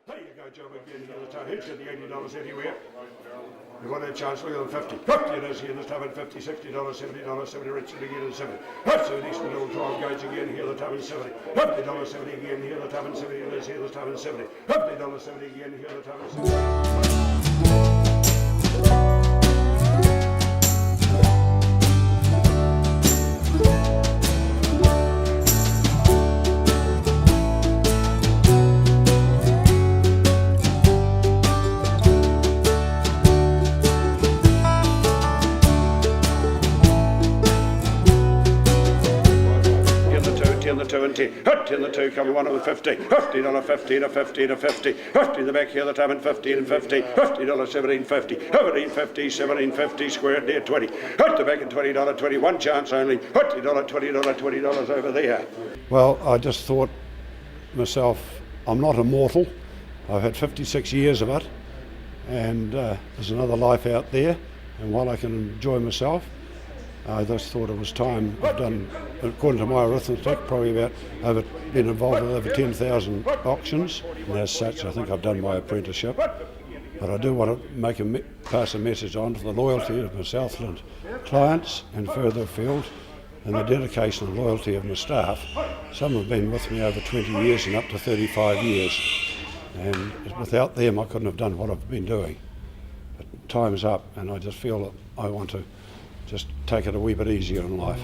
There you go, Joe McGinn here, the time. Hits at the $80 anywhere. You've got a chance, look at them, 50. 50 it is here, this time at $50, $60, $70, 70, Richard again at 70. That's an Eastern Little 12 gauge again here, the time at 70. $50, 70 again here, the time at 70, it is here, this time at 70. $50, 70 again here, the time at 70. The 2 and 10, hut in the 2, coming one on the 50, $50, 50 to 50 to 50, 50 in the back here, the time at 50 and 50, $50, 17.50, 17.50, 17.50, square near 20, hut the back at $20, 20, one chance only, $20, $20 over there. Well, I just thought myself, I'm not immortal. I've had 56 years of it, and there's another life out there, and while I can enjoy myself, I just thought it was time. I've done, according to my arithmetic, probably been involved with over 10,000 auctions, and as such I think I've done my apprenticeship. But I do want to pass a message on to the loyalty of my Southland clients and further afield, and the dedication and loyalty of my staff. Some have been with me over 20 years and up to 35 years, and without them I couldn't have done what I've been doing. But time's up, and I just feel that I want to just take it a wee bit easier in life.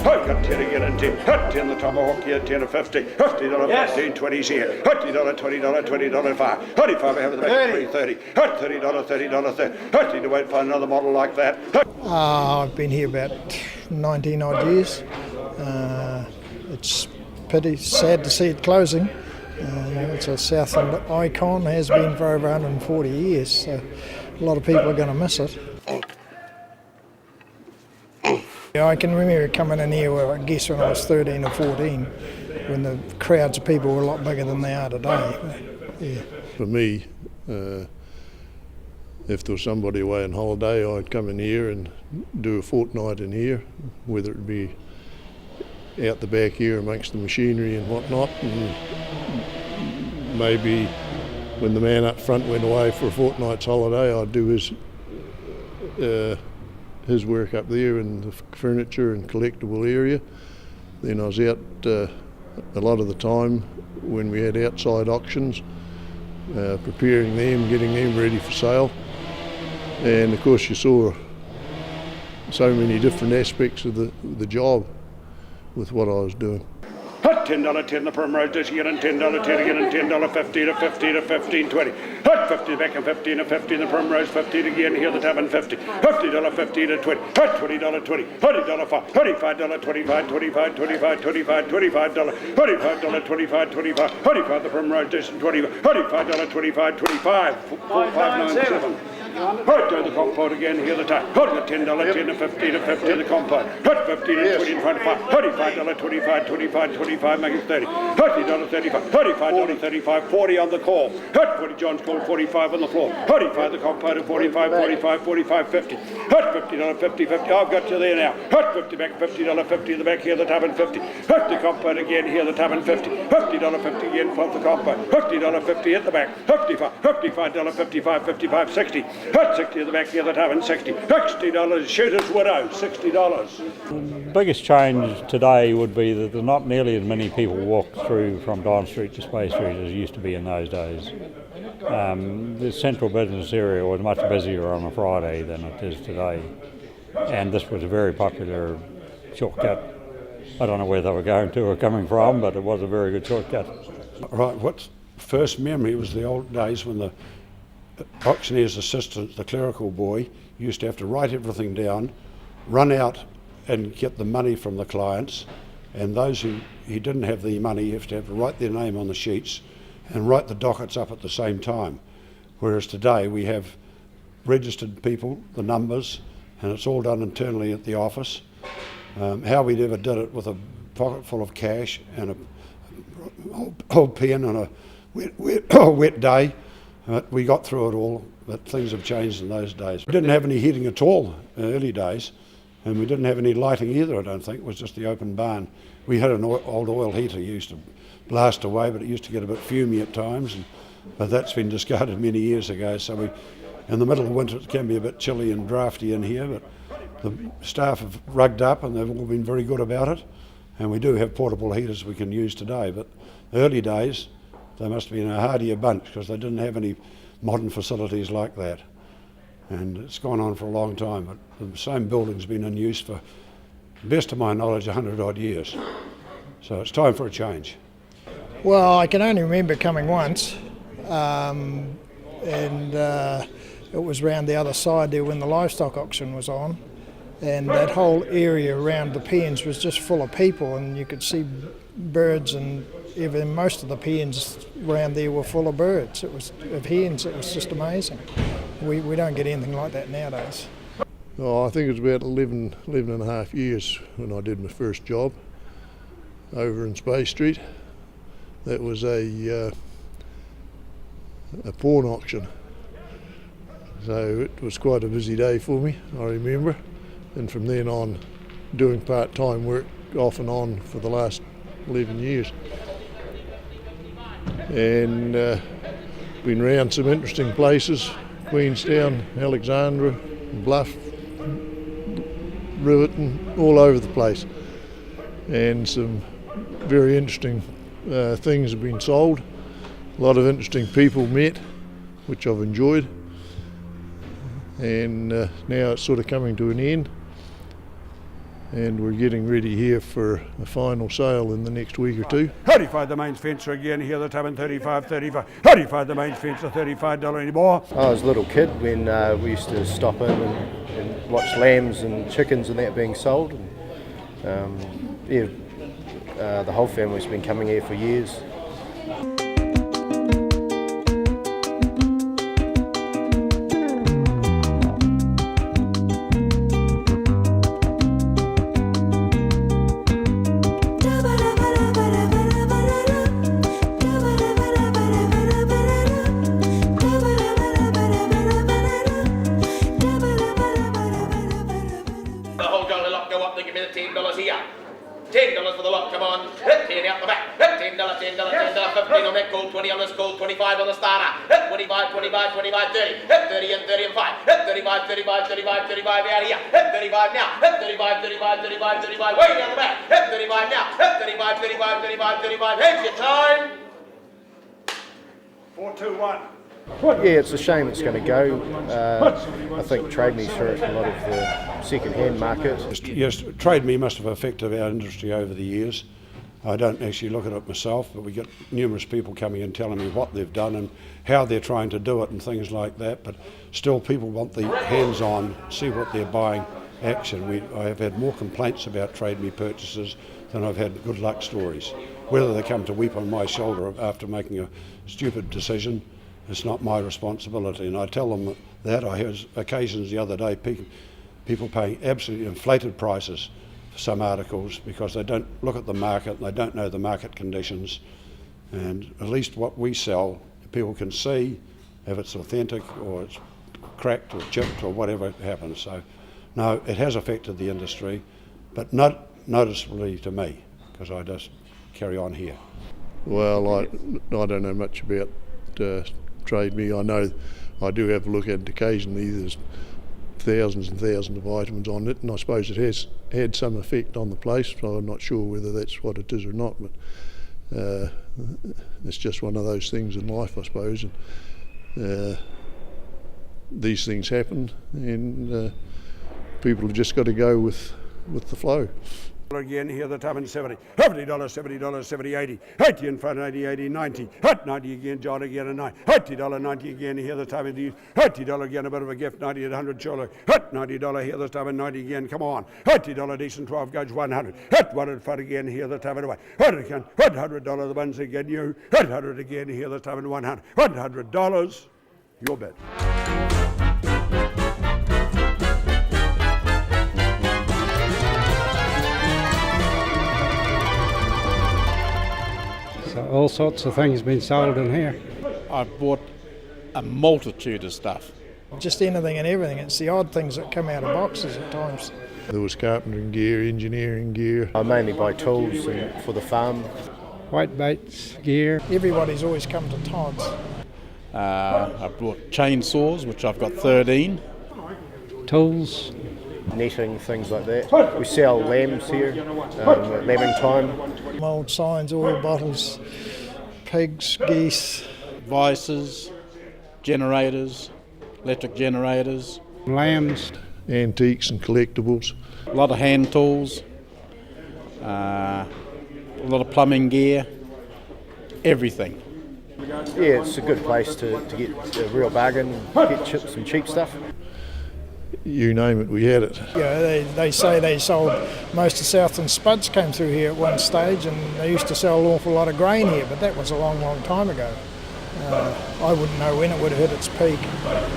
I've got 10 again and 10. Hut 10 the tomahawk here, 10 or 50. $50, yes. 15, 20s here. $20, $20, $20, 5. 25 I have at the back, 20, 30. Hut $30, $30, 30. Hut need to wait for another model like that. I've been here about 19 odd years. It's pretty sad to see it closing. It's a Southland icon, has been for over 140 years, so a lot of people are going to miss it. I can remember coming in here, I guess when I was 13 or 14, when the crowds of people were a lot bigger than they are today. Yeah. For me, if there was somebody away on holiday, I'd come in here and do a fortnight in here, whether it be out the back here amongst the machinery and whatnot, and maybe when the man up front went away for a fortnight's holiday, I'd do his work up there in the furniture and collectible area. Then I was out a lot of the time when we had outside auctions, preparing them, getting them ready for sale. And of course you saw so many different aspects of the job with what I was doing. Hut $10, 10 the Primrose dish again, and $10, 10 again, and $10, 50 to 50 to 15, 20. Hut 50 back and 15 to 50 the Primrose, 50 again, here the tab and 50. $50, 50 to 20. Hut $20, 20. $20, 5. $25, 25, 25, 25, 25, $25, $25, 25, 25. $25 the Primrose dish and 20. $25, 25, 25. 4597. Hut to the compote again, here the time. Hut $10, 10 to 50 to 50 the compote. Hut 50 to 20 in front of 5. $35, 25, 25, 25, make it 30. $30, 35. $35, 35, 40 on the call. Hut 40, John's call, 45 on the floor. 45 the compote at 45, 45, 45, 50. Hut $50, 50, 50. I've got to there now. Hut 50 back, $50, 50 in the back, here the tab and 50. Hut the compote again, here the tab and 50. $50, 50 again, from the compote. $50, 50 at the back. $55, 55, 55, 60. Hut 60 at the back, here the tab and 60. $60, Shooter's Widow, $60. The biggest change today would be that there's not nearly as many people walk through from Don Street to Spey Street as used to be in those days. The central business area was much busier on a Friday than it is today, and this was a very popular shortcut. I don't know where they were going to or coming from, but it was a very good shortcut. Right, what's first memory was the old days when the auctioneer's assistant, the clerical boy, used to have to write everything down, run out and get the money from the clients, and those who he didn't have the money, you have to write their name on the sheets and write the dockets up at the same time. Whereas today we have registered people, the numbers, and it's all done internally at the office. How we ever did it with a pocket full of cash and a old pen on a wet day, we got through it all, but things have changed in those days. We didn't have any heating at all in the early days, and we didn't have any lighting either, I don't think. It was just the open barn. We had an old oil heater used to blast away, but it used to get a bit fumey at times, but that's been discarded many years ago. So in the middle of winter it can be a bit chilly and drafty in here, but the staff have rugged up and they've all been very good about it, and we do have portable heaters we can use today. But the early days, they must have been a hardier bunch because they didn't have any modern facilities like that. And it's gone on for a long time, but the same building's been in use for, best of my knowledge, 100 odd years. So it's time for a change. Well, I can only remember coming once, and it was round the other side there when the livestock auction was on, and that whole area around the pens was just full of people, and you could see birds and everything. Most of the pens around there were full of birds. It was of hens. It was just amazing. We don't get anything like that nowadays. Oh, I think it was about 11 and a half years when I did my first job over in Spey Street. That was a pawn auction. So it was quite a busy day for me, I remember. And from then on, doing part-time work off and on for the last 11 years. And been around some interesting places, Queenstown, Alexandra, Bluff, Riverton, all over the place. And some very interesting things have been sold. A lot of interesting people met, which I've enjoyed. And now it's sort of coming to an end. And we're getting ready here for a final sale in the next week or two. 35 the mains fencer again here, the time in 35. 35 the mains fencer, $35 anymore. I was a little kid when we used to stop in and watch lambs and chickens and that being sold. And, the whole family's been coming here for years. $10 for the lot, come on. 10 out the back. $10, $10, $10, 15 on that call, 20 on this call, 25 on the starter. 25, 25, 25, 30. 30 and 30 and 5. 35, 35, 35, 35 out here. 35 now. 35, 35, 35, 35. Way down the back. 35 now. 35, 35, 35, 35. Here's your time. 4, 2, 1. Yeah, it's a shame it's going to go. I think Trade Me's hurt a lot of the second-hand market. Yes, Trade Me must have affected our industry over the years. I don't actually look at it myself, but we get numerous people coming in telling me what they've done and how they're trying to do it and things like that, but still people want the hands-on, see what they're buying action. I have had more complaints about Trade Me purchases than I've had good luck stories. Whether they come to weep on my shoulder after making a stupid decision, it's not my responsibility, and I tell them that. I had occasions the other day, people paying absolutely inflated prices for some articles because they don't look at the market and they don't know the market conditions. And at least what we sell, people can see if it's authentic or it's cracked or chipped or whatever happens. So, no, it has affected the industry, but not noticeably to me because I just carry on here. Well, I don't know much about Trade Me. I know I do have a look at it occasionally. There's thousands and thousands of items on it, and I suppose it has had some effect on the place, so I'm not sure whether that's what it is or not, but it's just one of those things in life, I suppose. And these things happen, and people have just got to go with the flow. Again here, the time in 70, $70, $70, 70, 80, 80 in front, 80, 80, 90, hot 90 again, John again, and 9, $80, 90 again here, the time in the $80 again, a bit of a gift, 90 at 100, surely, hot $90 here, the time in 90 again, come on, $80 decent, 12 gauge, 100, hot 1 in front again here, the time in away, hot again, $100 the ones again, you, hot 100 again here, the time in 100, $100, your bet. All sorts of things been sold in here. I've bought a multitude of stuff. Just anything and everything. It's the odd things that come out of boxes at times. There was carpentering gear, engineering gear. I mainly buy tools and for the farm. White baits, gear. Everybody's always come to Todd's. I bought chainsaws, which I've got 13. Tools. Netting, things like that. We sell lambs here, at lambing time. Old signs, oil bottles, pigs, geese. Vices, generators, electric generators, Lambs. Antiques and collectibles. a lot of hand tools, a lot of plumbing gear, everything. Yeah, it's a good place to get a real bargain, get some cheap stuff. You name it, we had it. You know, they say they sold most of Southland Spuds came through here at one stage, and they used to sell an awful lot of grain here, but that was a long, long time ago. I wouldn't know when it would have hit its peak.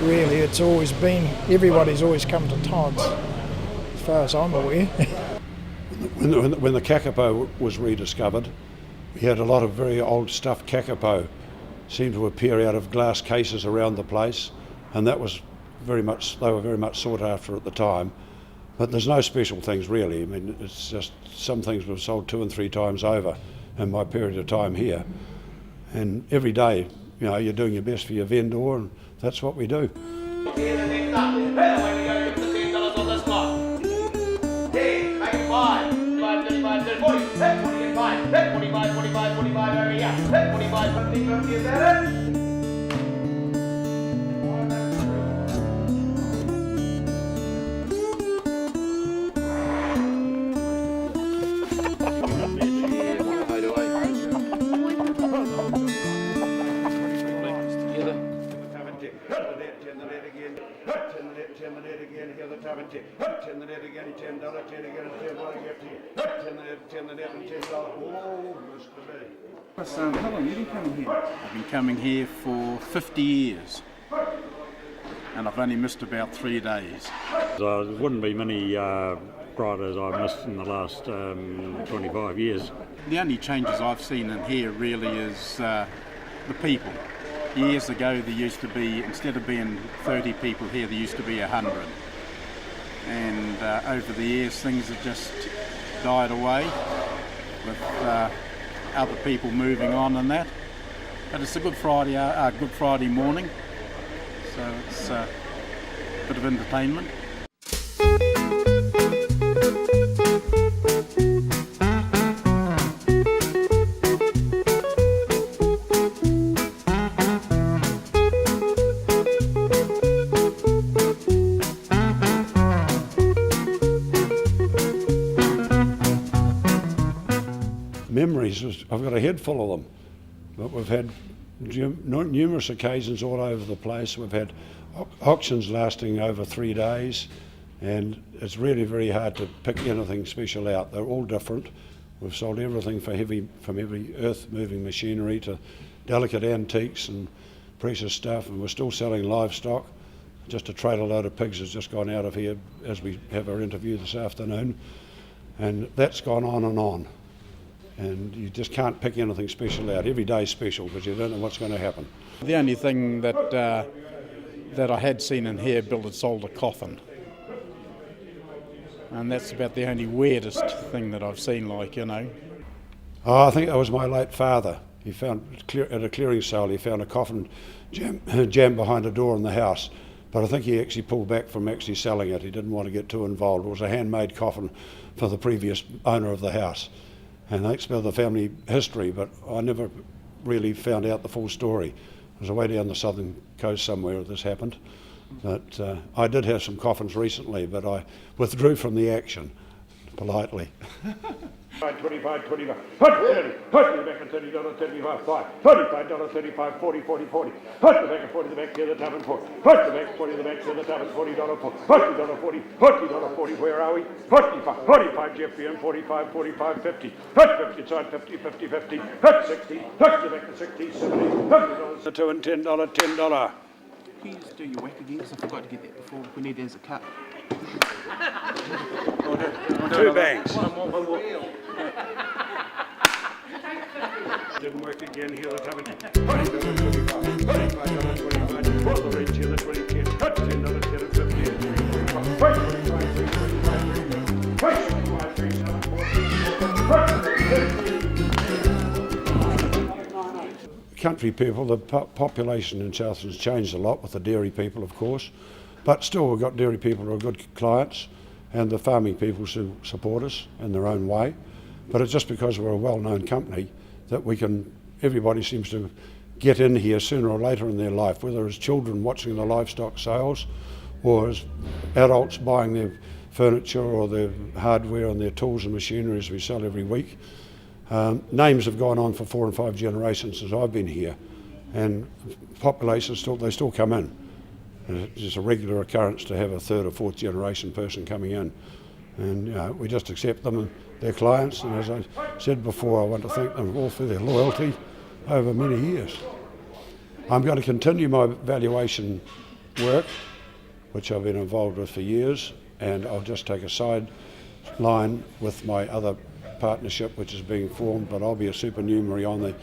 Really, it's always been, everybody's always come to Todd's, as far as I'm aware. When the kakapo was rediscovered, we had a lot of very old stuffed kakapo seemed to appear out of glass cases around the place, and that was they were very much sought after at the time. But there's no special things really. I mean, it's just some things were sold 2 and 3 times over in my period of time here. And every day, you know, you're doing your best for your vendor, and that's what we do. Here the next up. Hey, away we go. Give the $10 on the spot. Hey, make it 5. 5, 35, 30, 40. Hey, 40 and 5. Hey, 45, 45, 45 over here. Hey, 45, 50, 50, is that it? How long have you been coming here? I've been coming here for 50 years, and I've only missed about 3 days. There wouldn't be many Fridays I've missed in the last 25 years. The only changes I've seen in here really is the people. Years ago there used to be, instead of being 30 people here, there used to be 100. And over the years things have just died away with other people moving on and that. But it's a Good Friday morning, so it's a bit of entertainment. Memories, I've got a head full of them, but we've had numerous occasions all over the place. We've had auctions lasting over 3 days, and it's really very hard to pick anything special out. They're all different. We've sold everything from heavy earth-moving machinery to delicate antiques and precious stuff, and we're still selling livestock. Just a trailer load of pigs has just gone out of here as we have our interview this afternoon, and that's gone on and on. And you just can't pick anything special out. Every day's special because you don't know what's going to happen. The only thing that I had seen in here, Bill had sold a coffin. And that's about the only weirdest thing that I've seen, like, you know. Oh, I think that was my late father. He found, at a clearing sale, he found a coffin jammed behind a door in the house. But I think he actually pulled back from actually selling it. He didn't want to get too involved. It was a handmade coffin for the previous owner of the house. And that's about the family history, but I never really found out the full story. It was away down the southern coast somewhere this happened. But I did have some coffins recently, but I withdrew from the action politely. 25, 25, 30, 30 back at $30, 35, 5, $35, 35, 40, 40, 40, 40 back at 40, the back here, the tavern 40, 40 back, 40, the back here, the tavern $40, 40, $40, 40, $40, 40, where are we? 45, 45, Jeffrey, and 45, 45, 50, 50 inside, 50, 50, 50, 50, 60, 50 back to 60, 70, $50, the $2 and $10. Please do your whack again, because I forgot to get that before. We need that as a cut. 2 bangs. One more. Didn't work again. again here, the $17. $20.25. $25.25. For the range here, the 20 kids. $10, 10 and 15. Wait, 25, 3, 25, 3. Wait, 25, 3, 7, 4. Country people, the population in Southland's changed a lot with the dairy people, of course, but still we've got dairy people who are good clients and the farming people who support us in their own way. But it's just because we're a well-known company that everybody seems to get in here sooner or later in their life, whether it's children watching the livestock sales or as adults buying their furniture or their hardware and their tools and machinery as we sell every week. Names have gone on for 4 and 5 generations since I've been here, and populations still come in. And it's just a regular occurrence to have a 3rd or 4th generation person coming in, and we just accept them and their clients. And as I said before, I want to thank them all for their loyalty over many years. I'm going to continue my valuation work, which I've been involved with for years, and I'll just take a side line with my other partnership which is being formed, but I'll be a supernumerary on the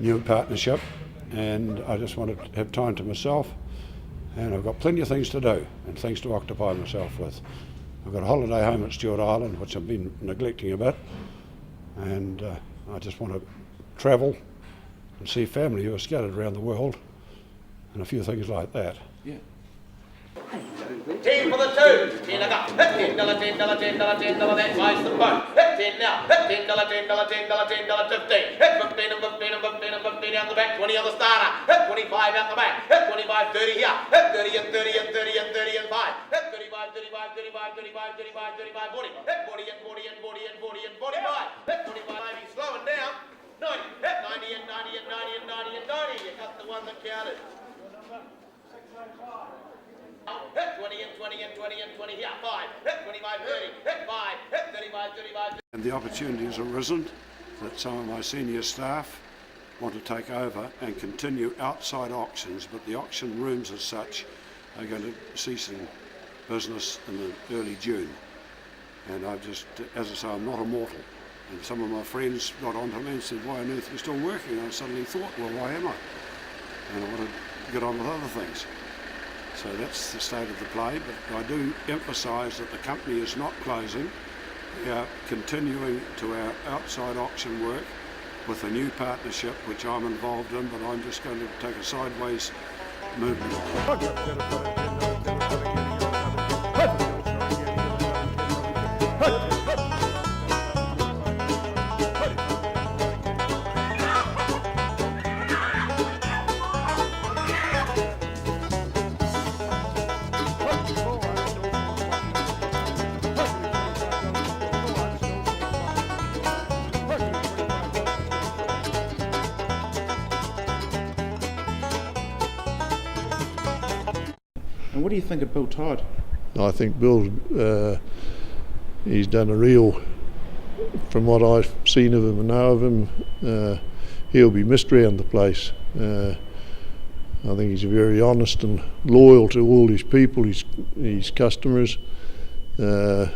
new partnership, and I just want to have time to myself, and I've got plenty of things to do and things to occupy myself with. I've got a holiday home at Stewart Island which I've been neglecting a bit, and I just want to travel and see family who are scattered around the world and a few things like that. Yeah. 10 for the 2. 10 I got. $10, $10, $10, $10, that buys them both. 10 now. $10, $10, $10, $10, 15. 15 and 15 and 15 and 15 out the back. 20 on the starter. 25 out the back. 25, 30 here. 30 and 30 and 30 and 30 and 5. 35, 35, 35, 35, 35, 35, 40. 40 and 40 and 40 and 40 and 45. 25, he's slowing down. 90 and 90 and 90 and 90 and 90. You got the one that counted. 20 and 20 and 20 and 20 here, 5, 25, 30, 5, 35, 35. And the opportunity has arisen that some of my senior staff want to take over and continue outside auctions, but the auction rooms as such are going to cease in business in the early June. And I've just, as I say, I'm not immortal. And some of my friends got onto me and said, why on earth are you still working? And I suddenly thought, well, why am I? And I want to get on with other things. So that's the state of the play, but I do emphasise that the company is not closing. We are continuing to our outside auction work with a new partnership which I'm involved in, but I'm just going to take a sideways movement. And what do you think of Bill Todd? I think Bill, he's done a real, from what I've seen of him and know of him, he'll be missed around the place. I think he's very honest and loyal to all his people, his customers, and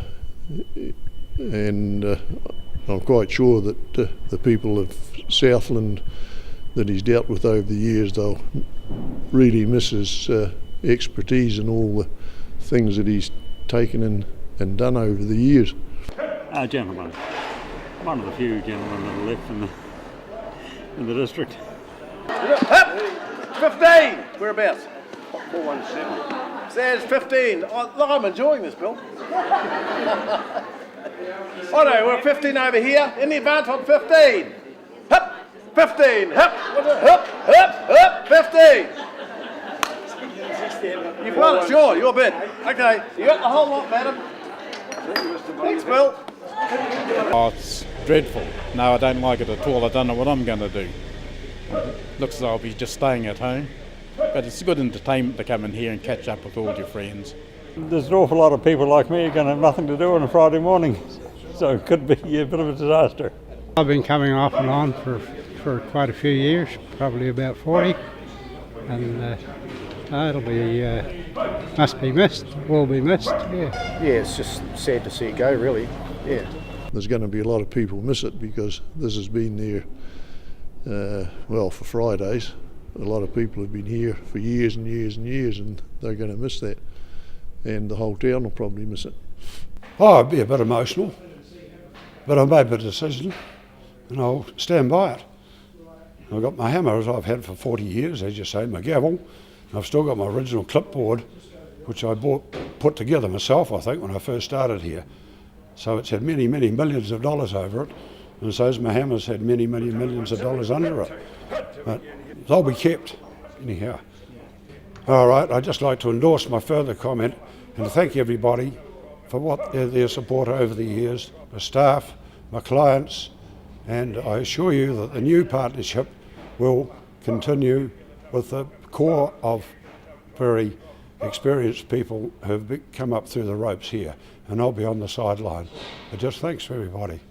I'm quite sure that the people of Southland that he's dealt with over the years, they'll really miss his expertise and all the things that he's taken in and done over the years. Gentlemen, one of the few gentlemen that are left in the district. 15! Whereabouts? 417. Says 15. Oh, look, I'm enjoying this, Bill. Oh no, we're 15 over here. In the advance on 15. Hup! 15. Hup! Hup! Hup! Hup! 15. You've won it, sure, your bid. Okay, you got the whole lot, madam. Thanks, Bill. Oh, it's dreadful. No, I don't like it at all. I don't know what I'm going to do. Looks as though I'll be just staying at home. But it's good entertainment to come in here and catch up with all your friends. There's an awful lot of people like me who are going to have nothing to do on a Friday morning, so it could be a bit of a disaster. I've been coming off and on for quite a few years, probably about 40, and it'll be must be missed, will be missed. Yeah, it's just sad to see it go, really. Yeah. There's going to be a lot of people miss it because this has been well, for Fridays. A lot of people have been here for years and years and years, and they're going to miss that. And the whole town will probably miss it. Oh, I'd be a bit emotional, but I made my decision and I'll stand by it. I've got my hammer, as I've had for 40 years, as you say, my gavel, and I've still got my original clipboard, which I put together myself, I think, when I first started here. So it's had many, many millions of dollars over it, and so's my hammer's had many, many millions of dollars under it. But they'll be kept, anyhow. All right, I'd just like to endorse my further comment and to thank everybody for their support over the years, my staff, my clients, and I assure you that the new partnership will continue with the core of very experienced people who've come up through the ropes here, and I'll be on the sideline. But just thanks for everybody.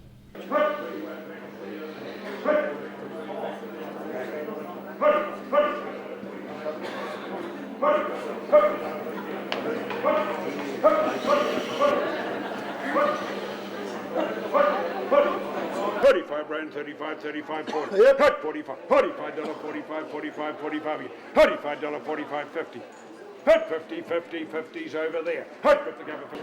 45 rand, 35, 35, 40. Yep. $45, $45, 45, 45, 45. $45, 45, 50. 50, 50, 50's over there. 50, go for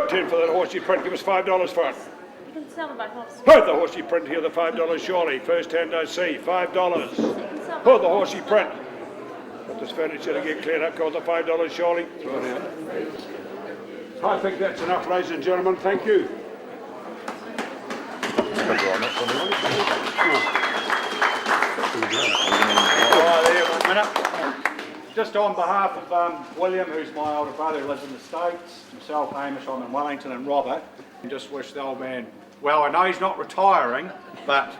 10 for that horsey print, give us $5 for it. You can sell them back off. Put the horsey print here, the $5 surely. First hand I see, $5. Put the horsey print. Got this furniture to get cleared up, called the $5 surely. Throw it out. I think that's enough, ladies and gentlemen. Thank you. Just on behalf of William, who's my older brother who lives in the States, myself, Hamish, I'm in Wellington, and Robert, and just wish the old man well. I know he's not retiring, but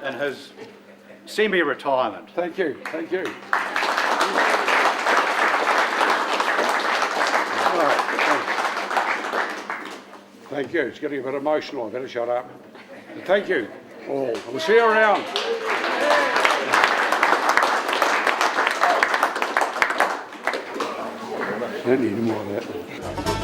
in his semi-retirement. Thank you, thank you. Thank you. It's getting a bit emotional. I better shut up. But thank you all. We'll see you around. I don't need any more of that.